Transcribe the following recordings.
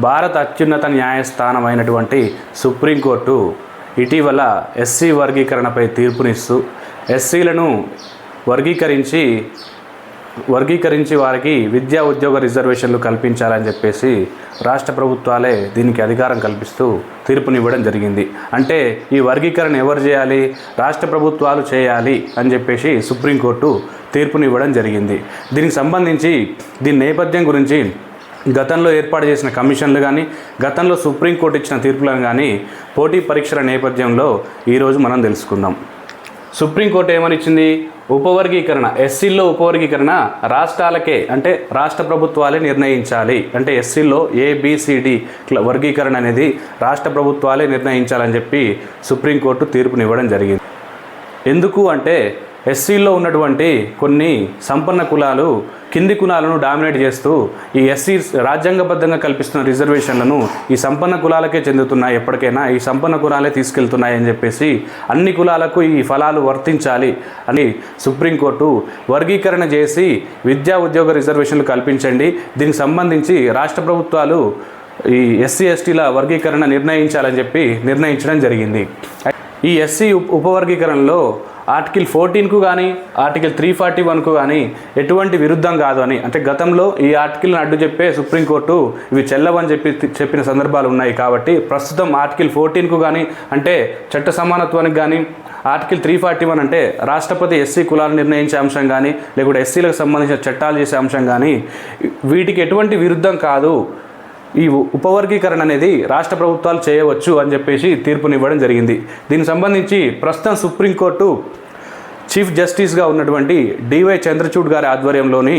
భారత అత్యున్నత న్యాయస్థానం అయినటువంటి సుప్రీంకోర్టు ఇటీవల ఎస్సీ వర్గీకరణపై తీర్పునిస్తూ ఎస్సీలను వర్గీకరించి వారికి విద్యా ఉద్యోగ రిజర్వేషన్లు కల్పించాలని చెప్పేసి రాష్ట్ర ప్రభుత్వాలే దీనికి అధికారం కల్పిస్తూ తీర్పునివ్వడం జరిగింది. అంటే ఈ వర్గీకరణ ఎవరు చేయాలి? రాష్ట్ర ప్రభుత్వాలు చేయాలి అని చెప్పేసి సుప్రీంకోర్టు తీర్పునివ్వడం జరిగింది. దీనికి సంబంధించి దీని నేపథ్యం గురించి గతంలో ఏర్పాటు చేసిన కమిషన్లు కానీ గతంలో సుప్రీంకోర్టు ఇచ్చిన తీర్పులను కానీ పోటీ పరీక్షల నేపథ్యంలో ఈరోజు మనం తెలుసుకుందాం. సుప్రీంకోర్టు ఏమని ఇచ్చింది? ఉపవర్గీకరణ, ఎస్సీల్లో ఉపవర్గీకరణ రాష్ట్రాలకే అంటే రాష్ట్ర ప్రభుత్వాలే నిర్ణయించాలి. అంటే ఎస్సీల్లో ఏబిసిడి వర్గీకరణ అనేది రాష్ట్ర ప్రభుత్వాలే నిర్ణయించాలని చెప్పి సుప్రీంకోర్టు తీర్పునివ్వడం జరిగింది. ఎందుకు అంటే ఎస్సీల్లో ఉన్నటువంటి కొన్ని సంపన్న కులాలు కింది కులాలను డామినేట్ చేస్తూ ఈ ఎస్సీ రాజ్యాంగబద్ధంగా కల్పిస్తున్న రిజర్వేషన్లను ఈ సంపన్న కులాలకే చెందుతున్నాయి, ఎప్పటికైనా ఈ సంపన్న కులాలే తీసుకెళ్తున్నాయి అని చెప్పేసి అన్ని కులాలకు ఈ ఫలాలు వర్తించాలి అని సుప్రీంకోర్టు వర్గీకరణ చేసి విద్యా ఉద్యోగ రిజర్వేషన్లు కల్పించండి, దీనికి సంబంధించి రాష్ట్ర ప్రభుత్వాలు ఈ ఎస్సీ ఎస్టీల వర్గీకరణ నిర్ణయించాలని చెప్పి నిర్ణయించడం జరిగింది. ఈ ఎస్సీ ఉపవర్గీకరణలో ఆర్టికల్ 14కు కానీ ఆర్టికల్ 341కు కానీ ఎటువంటి విరుద్ధం కాదు అని, అంటే గతంలో ఈ ఆర్టికల్ని అడ్డు చెప్పే సుప్రీంకోర్టు ఇవి చెల్లవని చెప్పిన సందర్భాలు ఉన్నాయి. కాబట్టి ప్రస్తుతం ఆర్టికల్ 14కు కానీ అంటే చట్ట సమానత్వానికి కానీ ఆర్టికల్ 341 అంటే రాష్ట్రపతి ఎస్సీ కులాలు నిర్ణయించే అంశం కానీ లేకుంటే ఎస్సీలకు సంబంధించిన చట్టాలు చేసే అంశం కానీ వీటికి ఎటువంటి విరుద్ధం కాదు, ఈ ఉపవర్గీకరణ అనేది రాష్ట్ర ప్రభుత్వాలు చేయవచ్చు అని చెప్పేసి తీర్పునివ్వడం జరిగింది. దీనికి సంబంధించి ప్రస్తుతం సుప్రీంకోర్టు చీఫ్ జస్టిస్గా ఉన్నటువంటి డివై చంద్రచూడ్ గారి ఆధ్వర్యంలోని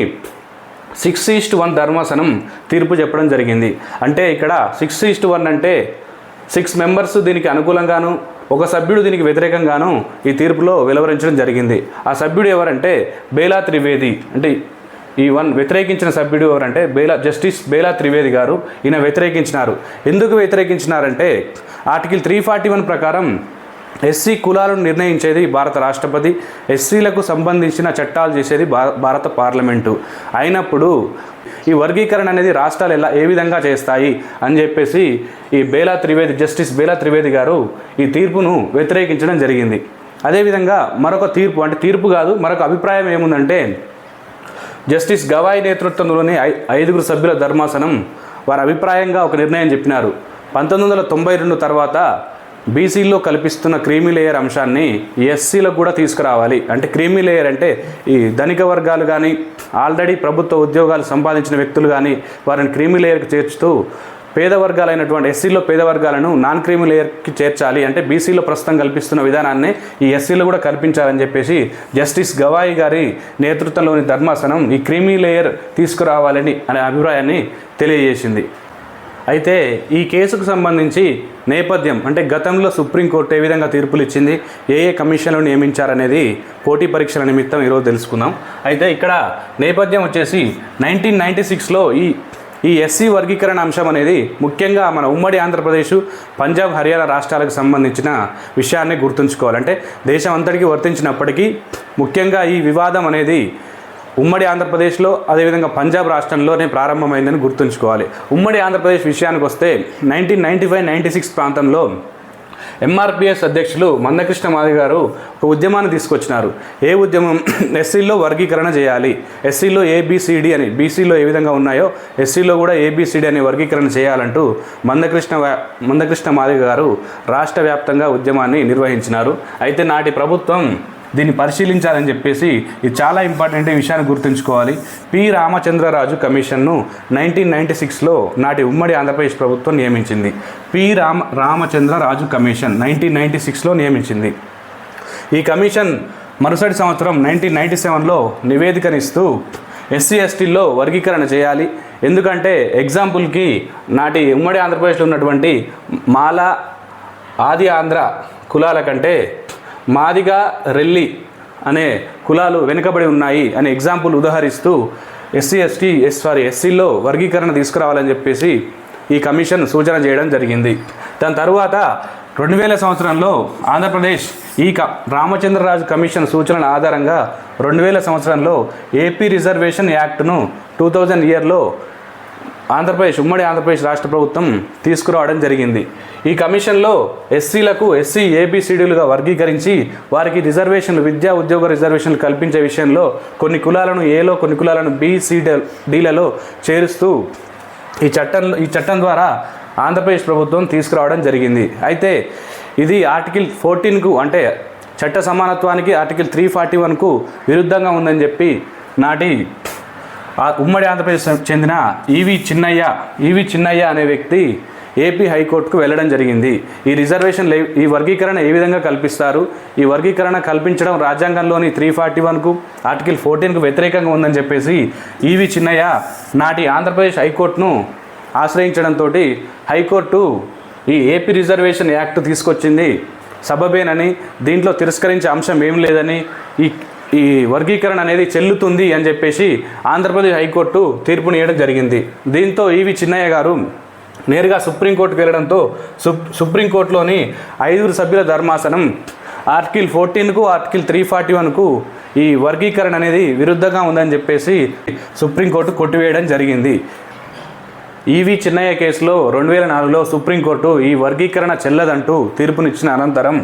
6:1 ధర్మాసనం తీర్పు చెప్పడం జరిగింది. అంటే ఇక్కడ 6:1 అంటే 6 మెంబర్స్ దీనికి అనుకూలంగాను ఒక సభ్యుడు దీనికి వ్యతిరేకంగాను ఈ తీర్పులో వెలువరించడం జరిగింది. ఆ సభ్యుడు ఎవరంటే బేలా త్రివేది. అంటే ఈ వ్యతిరేకించిన సభ్యుడు ఎవరంటే జస్టిస్ బేలా త్రివేది గారు. ఈయన వ్యతిరేకించినారు. ఎందుకు వ్యతిరేకించినారంటే ఆర్టికల్ 341 ప్రకారం ఎస్సీ కులాలను నిర్ణయించేది భారత రాష్ట్రపతి, ఎస్సీలకు సంబంధించిన చట్టాలు చేసేది భారత పార్లమెంటు అయినప్పుడు ఈ వర్గీకరణ అనేది రాష్ట్రాలు ఏ విధంగా చేస్తాయి అని చెప్పేసి ఈ జస్టిస్ బేలా త్రివేది గారు ఈ తీర్పును వ్యతిరేకించడం జరిగింది. అదేవిధంగా మరొక తీర్పు, అంటే తీర్పు కాదు మరొక అభిప్రాయం ఏముందంటే జస్టిస్ గవాయ్ నేతృత్వంలోని 5 సభ్యుల ధర్మాసనం వారి అభిప్రాయంగా ఒక నిర్ణయం చెప్పినారు. 1992 తర్వాత బీసీల్లో కల్పిస్తున్న క్రీమీ లేయర్ అంశాన్ని ఎస్సీలకు కూడా తీసుకురావాలి. అంటే క్రీమీ లేయర్ అంటే ఈ ధనిక వర్గాలు కానీ ఆల్రెడీ ప్రభుత్వ ఉద్యోగాలు సంపాదించిన వ్యక్తులు కానీ వారిని క్రీమీ లేయర్కి చేర్చుతూ పేద వర్గాలైనటువంటి ఎస్సీలో పేద వర్గాలను నాన్ క్రీమీ లేయర్కి చేర్చాలి. అంటే బీసీలో ప్రస్తుతం కల్పిస్తున్న విధానాన్ని ఈ ఎస్సీలో కూడా కల్పించాలని చెప్పేసి జస్టిస్ గవాయి గారి నేతృత్వంలోని ధర్మాసనం ఈ క్రీమీ లేయర్ తీసుకురావాలని అనే అభిప్రాయాన్ని తెలియజేసింది. అయితే ఈ కేసుకు సంబంధించి నేపథ్యం అంటే గతంలో సుప్రీంకోర్టు ఏ విధంగా తీర్పులు ఇచ్చింది, ఏ కమిషన్లు నియమించారనేది పోటీ పరీక్షల నిమిత్తం ఈరోజు తెలుసుకుందాం. అయితే ఇక్కడ నేపథ్యం వచ్చేసి 1996లో ఈ ఎస్సీ వర్గీకరణ అంశం అనేది ముఖ్యంగా మన ఉమ్మడి ఆంధ్రప్రదేశ్, పంజాబ్, హర్యానా రాష్ట్రాలకు సంబంధించిన విషయాన్ని గుర్తుంచుకోవాలంటే దేశం అంతటికీ వర్తించినప్పటికీ ముఖ్యంగా ఈ వివాదం అనేది ఉమ్మడి ఆంధ్రప్రదేశ్లో అదేవిధంగా పంజాబ్ రాష్ట్రంలోనే ప్రారంభమైందని గుర్తుంచుకోవాలి. ఉమ్మడి ఆంధ్రప్రదేశ్ విషయానికి వస్తే 1995-96 ప్రాంతంలో ఎంఆర్పిఎస్ అధ్యక్షులు మందకృష్ణ మాదిగ గారు ఒక ఉద్యమాన్ని తీసుకొచ్చినారు. ఏ ఉద్యమం? ఎస్సీలో వర్గీకరణ చేయాలి, ఎస్సీలో ఏబిసిడి అని బీసీలో ఏ విధంగా ఉన్నాయో ఎస్సీలో కూడా ఏబిసిడి అనే వర్గీకరణ చేయాలంటూ మందకృష్ణ మాదిగ గారు రాష్ట్ర వ్యాప్తంగా ఉద్యమాన్ని నిర్వహించినారు. అయితే నాటి ప్రభుత్వం దీన్ని పరిశీలించాలని చెప్పేసి ఇది చాలా ఇంపార్టెంట్ ఈ విషయాన్ని గుర్తుంచుకోవాలి. పి రామచంద్రరాజు కమిషన్ను 1996లో నాటి ఉమ్మడి ఆంధ్రప్రదేశ్ ప్రభుత్వం నియమించింది. పి రామచంద్రరాజు కమిషన్ 1996లో నియమించింది. ఈ కమిషన్ మరుసటి సంవత్సరం 1997లో నివేదికనిస్తూ ఎస్సీ ఎస్టీల్లో వర్గీకరణ చేయాలి. ఎందుకంటే ఎగ్జాంపుల్కి నాటి ఉమ్మడి ఆంధ్రప్రదేశ్లో ఉన్నటువంటి మాల, ఆది ఆంధ్ర కులాల కంటే మాదిగ, రెల్లి అనే కులాలు వెనుకబడి ఉన్నాయి అనే ఎగ్జాంపుల్ ఉదహరిస్తూ ఎస్సీలో వర్గీకరణ తీసుకురావాలని చెప్పేసి ఈ కమిషన్ సూచన చేయడం జరిగింది. దాని తరువాత 2000 సంవత్సరంలో ఆంధ్రప్రదేశ్ రామచంద్రరాజు కమిషన్ సూచనల ఆధారంగా 2000 సంవత్సరంలో ఏపీ రిజర్వేషన్ యాక్ట్ను 2000 ఇయర్లో ఉమ్మడి ఆంధ్రప్రదేశ్ రాష్ట్ర ప్రభుత్వం తీసుకురావడం జరిగింది. ఈ కమిషన్లో ఎస్సీలకు ఎస్సీ ఏబిసిడీలుగా వర్గీకరించి వారికి రిజర్వేషన్లు, విద్యా ఉద్యోగ రిజర్వేషన్లు కల్పించే విషయంలో కొన్ని కులాలను ఏలో, కొన్ని కులాలను బిసిడీలలో చేరుస్తూ ఈ చట్టం ద్వారా ఆంధ్రప్రదేశ్ ప్రభుత్వం తీసుకురావడం జరిగింది. అయితే ఇది ఆర్టికల్ 14కు అంటే చట్ట సమానత్వానికి ఆర్టికల్ 341కు విరుద్ధంగా ఉందని చెప్పి నాటి ఉమ్మడి ఆంధ్రప్రదేశ్ చెందిన ఈవి చిన్నయ్య అనే వ్యక్తి ఏపీ హైకోర్టుకు వెళ్ళడం జరిగింది. ఈ వర్గీకరణ ఏ విధంగా కల్పిస్తారు, ఈ వర్గీకరణ కల్పించడం రాజ్యాంగంలోని 341కు ఆర్టికల్ 14కు వ్యతిరేకంగా ఉందని చెప్పేసి ఈవి చిన్నయ్య నాటి ఆంధ్రప్రదేశ్ హైకోర్టును ఆశ్రయించడంతో హైకోర్టు ఈ ఏపీ రిజర్వేషన్ యాక్ట్ తీసుకొచ్చింది సబబేనని, దీంట్లో తిరస్కరించే అంశం ఏం లేదని, ఈ వర్గీకరణ అనేది చెల్లుతుంది అని చెప్పేసి ఆంధ్రప్రదేశ్ హైకోర్టు తీర్పునియడం జరిగింది. దీంతో ఈవి చిన్నయ్య గారు నేరుగా సుప్రీంకోర్టుకు వెళ్ళడంతో సుప్రీంకోర్టులోని 5 సభ్యుల ధర్మాసనం ఆర్టికల్ 14కు ఆర్టికల్ 341కు ఈ వర్గీకరణ అనేది విరుద్ధంగా ఉందని చెప్పేసి సుప్రీంకోర్టు కొట్టివేయడం జరిగింది. ఈవి చిన్నయ్య కేసులో 2004లో సుప్రీంకోర్టు ఈ వర్గీకరణ చెల్లదంటూ తీర్పునిచ్చిన అనంతరం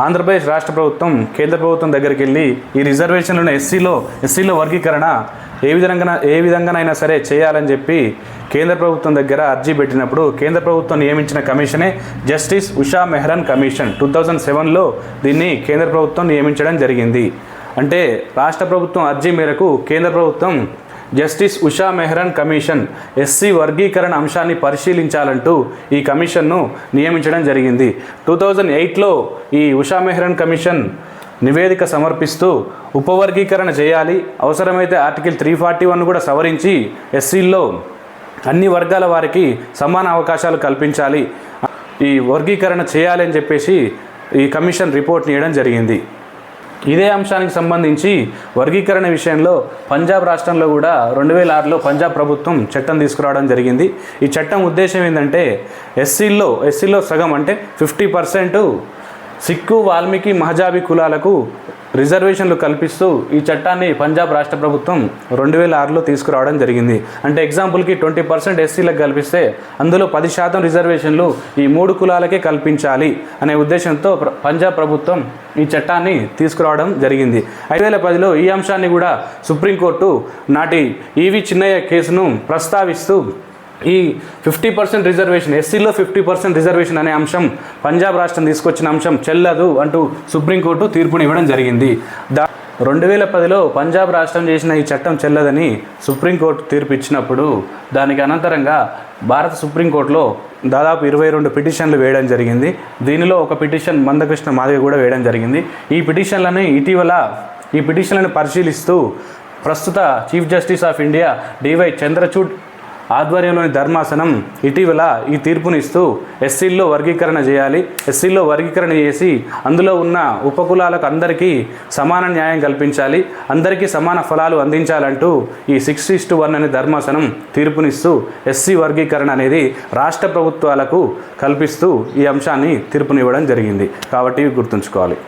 ఆంధ్రప్రదేశ్ రాష్ట్ర ప్రభుత్వం కేంద్ర ప్రభుత్వం దగ్గరికి వెళ్ళి ఈ రిజర్వేషన్లను ఎస్సీలో వర్గీకరణ ఏ విధంగానైనా సరే చేయాలని చెప్పి కేంద్ర ప్రభుత్వం దగ్గర అర్జీ పెట్టినప్పుడు కేంద్ర ప్రభుత్వం నియమించిన కమిషనే జస్టిస్ ఉషా మెహ్రన్ కమిషన్ 2007లో దీన్ని కేంద్ర ప్రభుత్వం నియమించడం జరిగింది. అంటే రాష్ట్ర ప్రభుత్వం అర్జీ మేరకు కేంద్ర ప్రభుత్వం జస్టిస్ ఉషా మెహ్రన్ కమిషన్ ఎస్సీ వర్గీకరణ అంశాన్ని పరిశీలించాలంటూ ఈ కమిషన్ను నియమించడం జరిగింది. 2008లో ఈ ఉషా మెహ్రన్ కమిషన్ నివేదిక సమర్పిస్తూ ఉపవర్గీకరణ చేయాలి, అవసరమైతే ఆర్టికల్ 341 కూడా సవరించి ఎస్సీల్లో అన్ని వర్గాల వారికి సమాన అవకాశాలు కల్పించాలి, ఈ వర్గీకరణ చేయాలి అని చెప్పేసి ఈ కమిషన్ రిపోర్ట్ ఇవ్వడం జరిగింది. ఇదే అంశానికి సంబంధించి వర్గీకరణ విషయంలో పంజాబ్ రాష్ట్రంలో కూడా 2006లో పంజాబ్ ప్రభుత్వం చట్టం తీసుకురావడం జరిగింది. ఈ చట్టం ఉద్దేశం ఏంటంటే ఎస్సీల్లో సగం అంటే 50% సిక్కు, వాల్మీకి, మహజాబీ కులాలకు రిజర్వేషన్లు కల్పిస్తూ ఈ చట్టాన్ని పంజాబ్ రాష్ట్ర ప్రభుత్వం 2006లో తీసుకురావడం జరిగింది. అంటే ఎగ్జాంపుల్కి 20% ఎస్సీలకు కల్పిస్తే అందులో 10% రిజర్వేషన్లు ఈ 3 కులాలకే కల్పించాలి అనే ఉద్దేశంతో పంజాబ్ ప్రభుత్వం ఈ చట్టాన్ని తీసుకురావడం జరిగింది. 2010లో ఈ అంశాన్ని కూడా సుప్రీంకోర్టు నాటి ఈవి చిన్నయ్య కేసును ప్రస్తావిస్తూ ఈ 50% రిజర్వేషన్, ఎస్సీలో 50% రిజర్వేషన్ అనే అంశం పంజాబ్ రాష్ట్రం తీసుకొచ్చిన అంశం చెల్లదు అంటూ సుప్రీంకోర్టు తీర్పునివ్వడం జరిగింది. 2010లో పంజాబ్ రాష్ట్రం చేసిన ఈ చట్టం చెల్లదని సుప్రీంకోర్టు తీర్పు ఇచ్చినప్పుడు దానికి అనంతరంగా భారత సుప్రీంకోర్టులో దాదాపు 22 పిటిషన్లు వేయడం జరిగింది. దీనిలో ఒక పిటిషన్ మందకృష్ణ మాదిగ కూడా వేయడం జరిగింది. ఈ పిటిషన్లను పరిశీలిస్తూ ప్రస్తుత chief justice of India D Y Chandrachud ఆధ్వర్యంలోని ధర్మాసనం ఇటీవల ఈ తీర్పునిస్తూ ఎస్సీల్లో వర్గీకరణ చేసి అందులో ఉన్న ఉపకులాలకు అందరికీ సమాన న్యాయం కల్పించాలి, అందరికీ సమాన ఫలాలు అందించాలంటూ ఈ 6:1 అనే ధర్మాసనం తీర్పునిస్తూ ఎస్సీ వర్గీకరణ అనేది రాష్ట్ర ప్రభుత్వాలకు కల్పిస్తూ ఈ అంశాన్ని తీర్పునివ్వడం జరిగింది. కాబట్టి గుర్తుంచుకోవాలి.